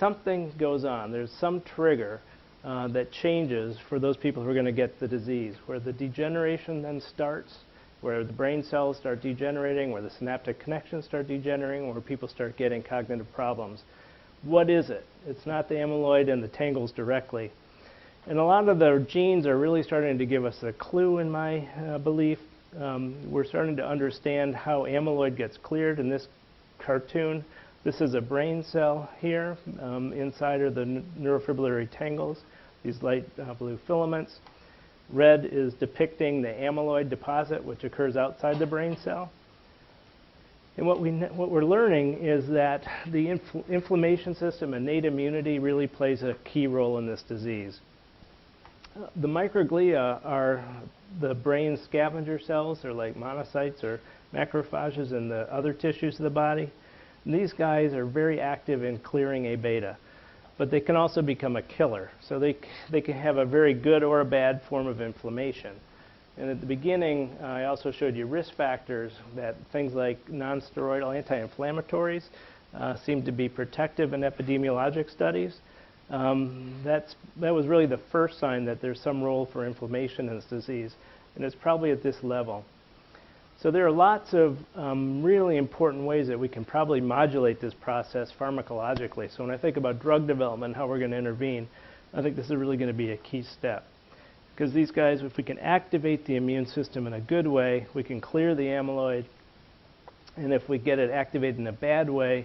Something goes on. There's some trigger that changes for those people who are going to get the disease, where the degeneration then starts where the brain cells start degenerating, where the synaptic connections start degenerating, where people start getting cognitive problems. What is it? It's not the amyloid and the tangles directly. And a lot of the genes are really starting to give us a clue, in my belief. We're starting to understand how amyloid gets cleared in this cartoon. This is a brain cell here. Inside are the neurofibrillary tangles, these light blue filaments. Red is depicting the amyloid deposit, which occurs outside the brain cell. And what we're learning is that the inflammation system, innate immunity, really plays a key role in this disease. The microglia are the brain scavenger cells. They're like monocytes or macrophages in the other tissues of the body. And these guys are very active in clearing A beta. But they can also become a killer. So they can have a very good or a bad form of inflammation. And at the beginning, I also showed you risk factors, that things like non-steroidal anti-inflammatories seem to be protective in epidemiologic studies. That was really the first sign that there's some role for inflammation in this disease. And it's probably at this level. So there are lots of really important ways that we can probably modulate this process pharmacologically. So when I think about drug development, how we're going to intervene, I think this is really going to be a key step. Because these guys, if we can activate the immune system in a good way, we can clear the amyloid. And if we get it activated in a bad way,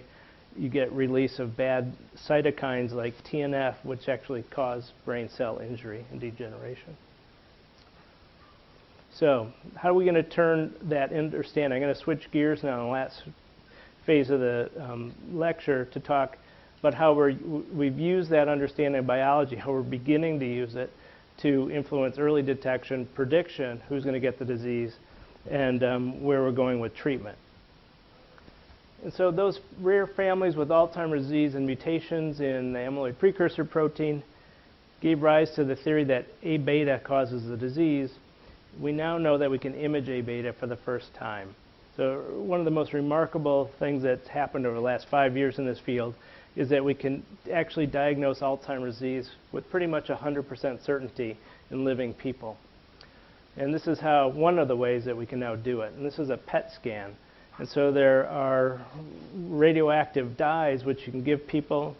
you get release of bad cytokines like TNF, which actually cause brain cell injury and degeneration. So how are we going to turn that understanding? I'm going to switch gears now in the last phase of the lecture to talk about how we've used that understanding of biology, how we're beginning to use it to influence early detection, prediction, who's going to get the disease, and where we're going with treatment. And so those rare families with Alzheimer's disease and mutations in the amyloid precursor protein gave rise to the theory that A beta causes the disease. We now know that we can image A beta for the first time. So one of the most remarkable things that's happened over the last 5 years in this field is that we can actually diagnose Alzheimer's disease with pretty much 100% certainty in living people. And this is one of the ways that we can now do it. And this is a PET scan. And so there are radioactive dyes which you can give people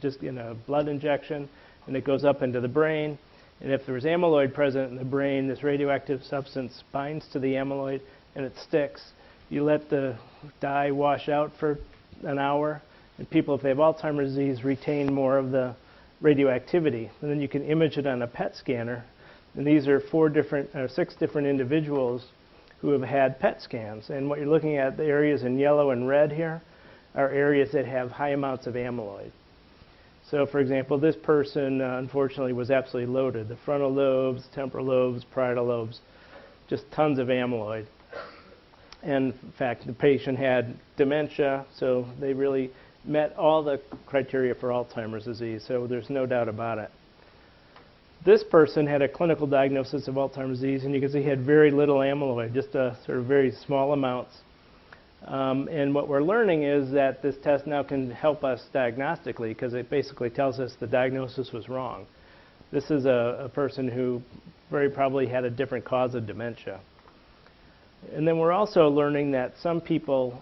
just in a blood injection, and it goes up into the brain. And if there's amyloid present in the brain, this radioactive substance binds to the amyloid and it sticks. You let the dye wash out for an hour, and people, if they have Alzheimer's disease, retain more of the radioactivity. And then you can image it on a PET scanner. And these are 6 different individuals who have had PET scans. And what you're looking at, the areas in yellow and red here, are areas that have high amounts of amyloid. So for example, this person unfortunately was absolutely loaded. The frontal lobes, temporal lobes, parietal lobes, just tons of amyloid. And in fact, the patient had dementia, so they really met all the criteria for Alzheimer's disease, so there's no doubt about it. This person had a clinical diagnosis of Alzheimer's disease, and you can see he had very little amyloid, just sort of very small amounts. And what we're learning is that this test now can help us diagnostically, because it basically tells us the diagnosis was wrong. This is a person who very probably had a different cause of dementia. And then we're also learning that some people,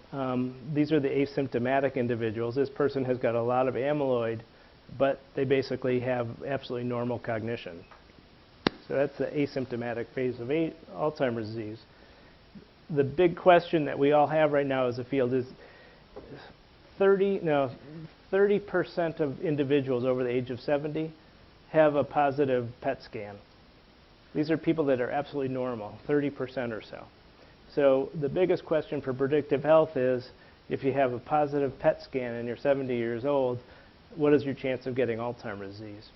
these are the asymptomatic individuals. This person has got a lot of amyloid, but they basically have absolutely normal cognition. So that's the asymptomatic phase of Alzheimer's disease. The big question that we all have right now as a field is 30% of individuals over the age of 70 have a positive PET scan. These are people that are absolutely normal, 30% or so. So the biggest question for predictive health is, if you have a positive PET scan and you're 70 years old, what is your chance of getting Alzheimer's disease?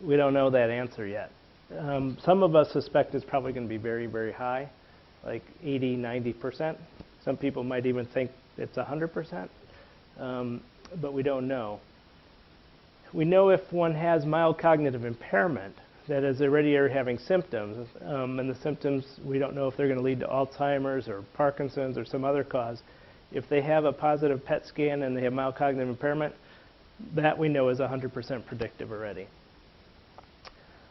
We don't know that answer yet. Some of us suspect it's probably going to be very, very high, like 80, 90%. Some people might even think it's 100%, but we don't know. We know if one has mild cognitive impairment, that is, they're already having symptoms, and the symptoms, we don't know if they're going to lead to Alzheimer's or Parkinson's or some other cause. If they have a positive PET scan and they have mild cognitive impairment, that we know is 100% predictive already.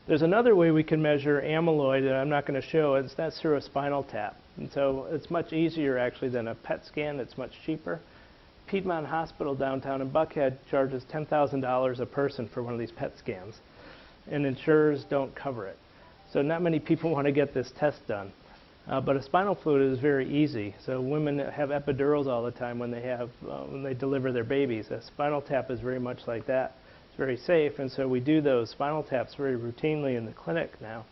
There's another way we can measure amyloid that I'm not going to show. That's through a spinal tap. And so it's much easier actually than a PET scan. It's much cheaper. Piedmont Hospital downtown in Buckhead charges $10,000 a person for one of these PET scans, and insurers don't cover it. So not many people want to get this test done. But a spinal fluid is very easy. So women have epidurals all the time when they deliver their babies. A spinal tap is very much like that. It's very safe, and so we do those spinal taps very routinely in the clinic now.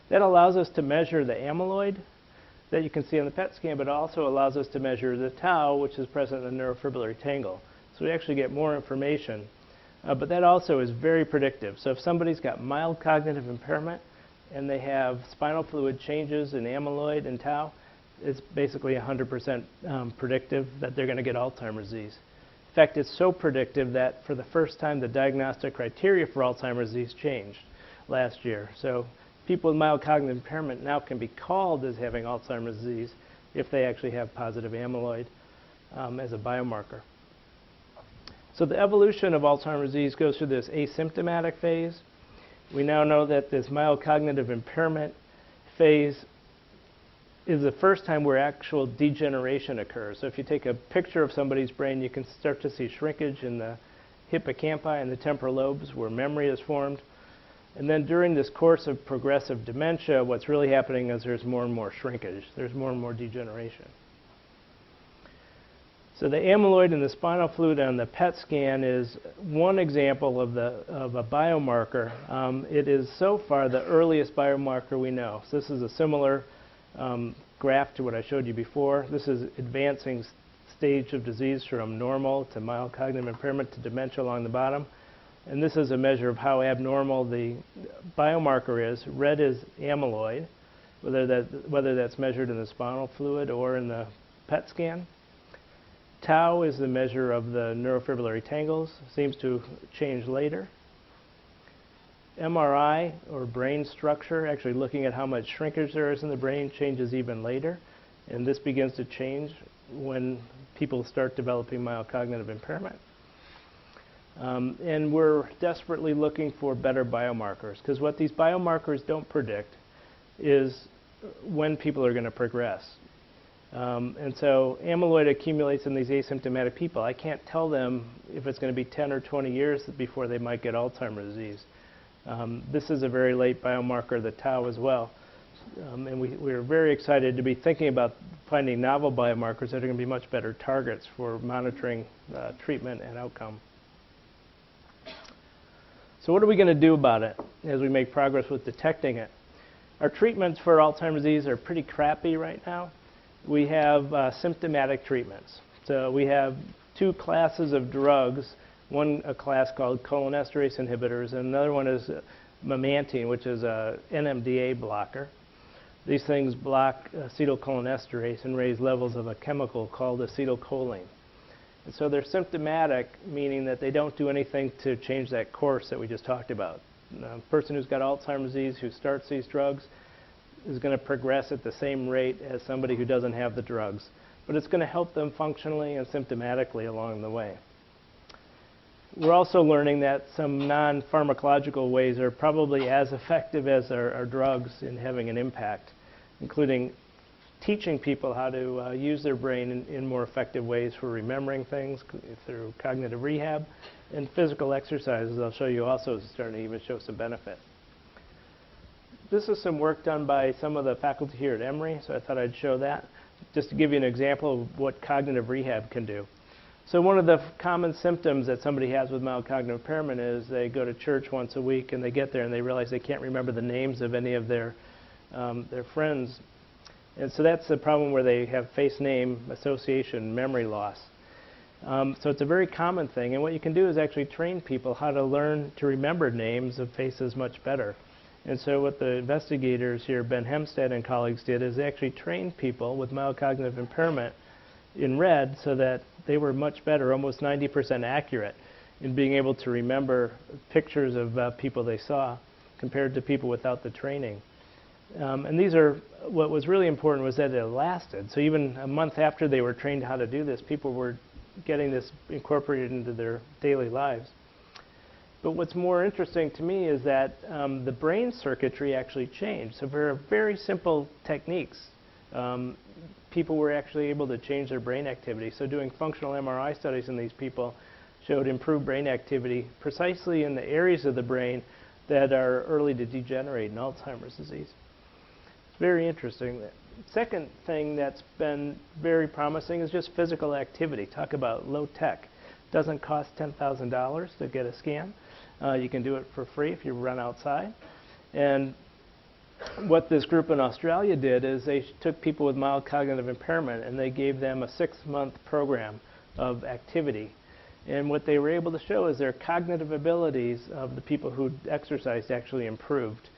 That allows us to measure the amyloid that you can see on the PET scan, but also allows us to measure the tau, which is present in the neurofibrillary tangle. So we actually get more information. But that also is very predictive. So if somebody's got mild cognitive impairment and they have spinal fluid changes in amyloid and tau, it's basically 100% predictive that they're going to get Alzheimer's disease. In fact, it's so predictive that for the first time the diagnostic criteria for Alzheimer's disease changed last year. So people with mild cognitive impairment now can be called as having Alzheimer's disease if they actually have positive amyloid as a biomarker. So the evolution of Alzheimer's disease goes through this asymptomatic phase. We now know that this mild cognitive impairment phase is the first time where actual degeneration occurs. So if you take a picture of somebody's brain, you can start to see shrinkage in the hippocampi and the temporal lobes where memory is formed. And then during this course of progressive dementia, what's really happening is there's more and more shrinkage. There's more and more degeneration. So the amyloid in the spinal fluid on the PET scan is one example of a biomarker. It is so far the earliest biomarker we know. So this is a similar graph to what I showed you before. This is advancing stage of disease from normal to mild cognitive impairment to dementia along the bottom. And this is a measure of how abnormal the biomarker is. Red is amyloid, whether that's measured in the spinal fluid or in the PET scan. Tau is the measure of the neurofibrillary tangles, seems to change later. MRI, or brain structure, actually looking at how much shrinkage there is in the brain, changes even later. And this begins to change when people start developing mild cognitive impairment. And we're desperately looking for better biomarkers, because what these biomarkers don't predict is when people are going to progress. And so amyloid accumulates in these asymptomatic people. I can't tell them if it's going to be 10 or 20 years before they might get Alzheimer's disease. This is a very late biomarker, the tau as well. And we're very excited to be thinking about finding novel biomarkers that are going to be much better targets for monitoring treatment and outcome. So what are we going to do about it as we make progress with detecting it? Our treatments for Alzheimer's disease are pretty crappy right now. We have symptomatic treatments. So we have two classes of drugs. One, a class called cholinesterase inhibitors, and another one is memantine, which is a NMDA blocker. These things block acetylcholinesterase and raise levels of a chemical called acetylcholine. And so they're symptomatic, meaning that they don't do anything to change that course that we just talked about. A person who's got Alzheimer's disease who starts these drugs is going to progress at the same rate as somebody who doesn't have the drugs. But it's going to help them functionally and symptomatically along the way. We're also learning that some non-pharmacological ways are probably as effective as our drugs in having an impact, including teaching people how to use their brain in more effective ways for remembering things through cognitive rehab, and physical exercises, I'll show you, also is starting to even show some benefit. This is some work done by some of the faculty here at Emory, so I thought I'd show that, just to give you an example of what cognitive rehab can do. So one of the common symptoms that somebody has with mild cognitive impairment is they go to church once a week and they get there and they realize they can't remember the names of any of their friends. And so that's the problem where they have face-name association memory loss. So it's a very common thing, and what you can do is actually train people how to learn to remember names of faces much better. And so what the investigators here, Ben Hempstead and colleagues, did is they actually trained people with mild cognitive impairment in red so that they were much better, almost 90% accurate, in being able to remember pictures of people they saw compared to people without the training. And these are, what was really important was that it lasted. So even a month after they were trained how to do this, people were getting this incorporated into their daily lives. But what's more interesting to me is that the brain circuitry actually changed. So for very simple techniques, people were actually able to change their brain activity. So doing functional MRI studies in these people showed improved brain activity precisely in the areas of the brain that are early to degenerate in Alzheimer's disease. It's very interesting. The second thing that's been very promising is just physical activity. Talk about low tech. Doesn't cost $10,000 to get a scan. You can do it for free if you run outside. And what this group in Australia did is they took people with mild cognitive impairment and they gave them a 6-month program of activity. And what they were able to show is their cognitive abilities of the people who exercised actually improved,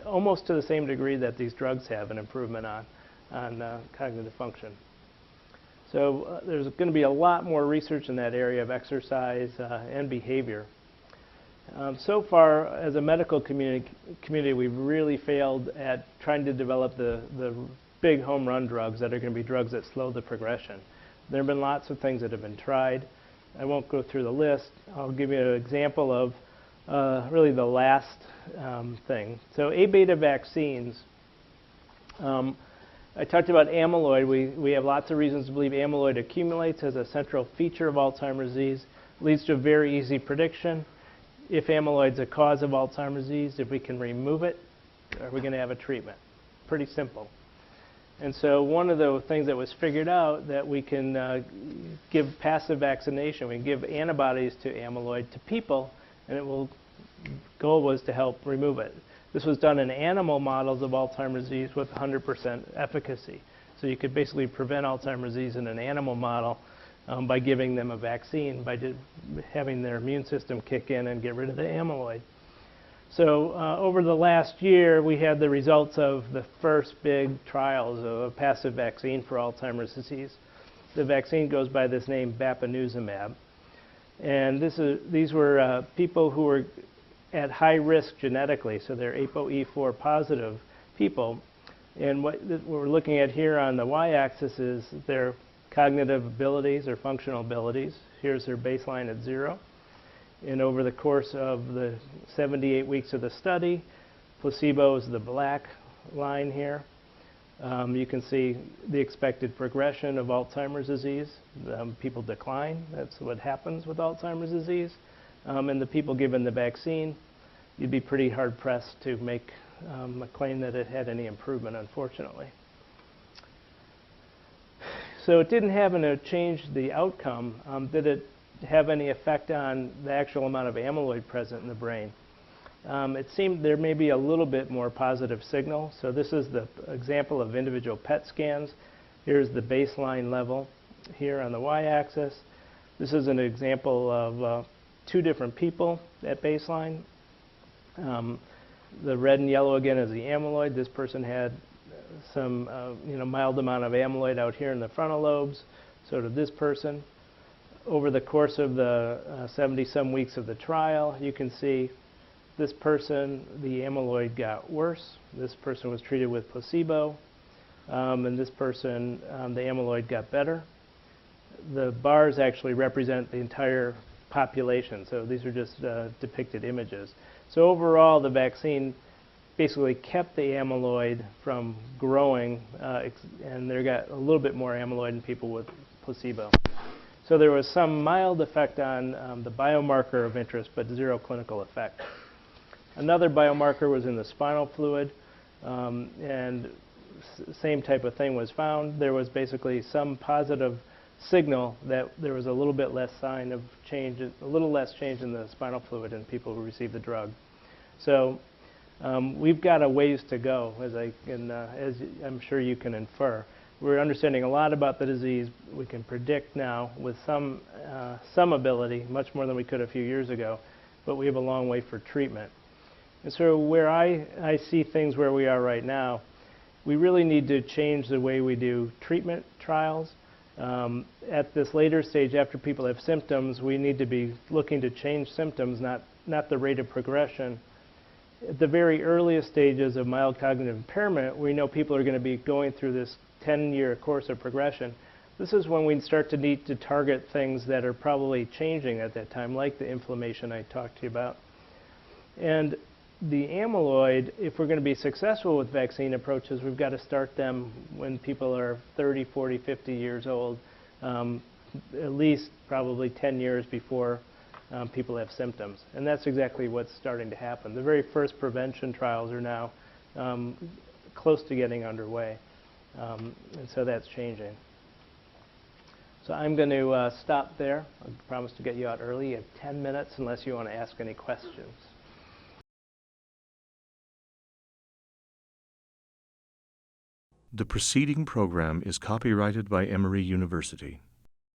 almost to the same degree that these drugs have an improvement on cognitive function. So there's going to be a lot more research in that area of exercise and behavior. So far, as a medical community, we've really failed at trying to develop the big home run drugs that are going to be drugs that slow the progression. There have been lots of things that have been tried. I won't go through the list. I'll give you an example of really the last thing. So A-beta vaccines. I talked about amyloid. We have lots of reasons to believe amyloid accumulates as a central feature of Alzheimer's disease. Leads to a very easy prediction. If amyloid's a cause of Alzheimer's disease, if we can remove it, are we going to have a treatment? Pretty simple. And so one of the things that was figured out that we can give passive vaccination. We can give antibodies to amyloid to people, and goal was to help remove it. This was done in animal models of Alzheimer's disease with 100% efficacy. So you could basically prevent Alzheimer's disease in an animal model by giving them a vaccine, by having their immune system kick in and get rid of the amyloid. So over the last year, we had the results of the first big trials of a passive vaccine for Alzheimer's disease. The vaccine goes by this name, bapineuzumab. And these were people who were at high risk genetically, so they're ApoE4 positive people. And what we're looking at here on the y-axis is their cognitive abilities or functional abilities. Here's their baseline at 0. And over the course of the 78 weeks of the study, placebo is the black line here. You can see the expected progression of Alzheimer's disease. People decline. That's what happens with Alzheimer's disease. And the people given the vaccine, you'd be pretty hard-pressed to make a claim that it had any improvement, unfortunately. So it didn't have any change the outcome. Did it have any effect on the actual amount of amyloid present in the brain? It seemed there may be a little bit more positive signal. So this is the example of individual PET scans. Here's the baseline level here on the y-axis. This is an example of 2 different people at baseline. The red and yellow again is the amyloid. This person had some mild amount of amyloid out here in the frontal lobes. So did this person. Over the course of the 70-some weeks of the trial, you can see this person, the amyloid got worse. This person was treated with placebo. And this person, the amyloid got better. The bars actually represent the entire population. So these are just depicted images. So overall, the vaccine basically kept the amyloid from growing, and they got a little bit more amyloid in people with placebo. So there was some mild effect on the biomarker of interest, but 0 clinical effect. Another biomarker was in the spinal fluid, and same type of thing was found. There was basically some positive signal that there was a little bit less sign of change, a little less change in the spinal fluid in people who received the drug. So we've got a ways to go, as I'm sure you can infer. We're understanding a lot about the disease. We can predict now with some ability, much more than we could a few years ago, but we have a long way for treatment. And so where I see things where we are right now, we really need to change the way we do treatment trials. At this later stage, after people have symptoms, we need to be looking to change symptoms, not the rate of progression. At the very earliest stages of mild cognitive impairment, we know people are going to be going through this 10-year course of progression. this is when we start to need to target things that are probably changing at that time, like the inflammation I talked to you about. And the amyloid, if we're going to be successful with vaccine approaches, we've got to start them when people are 30, 40, 50 years old, at least probably 10 years before people have symptoms. And that's exactly what's starting to happen. The very first prevention trials are now close to getting underway. And so that's changing. So I'm going to stop there. I promise to get you out early. You have 10 minutes unless you want to ask any questions. The preceding program is copyrighted by Emory University.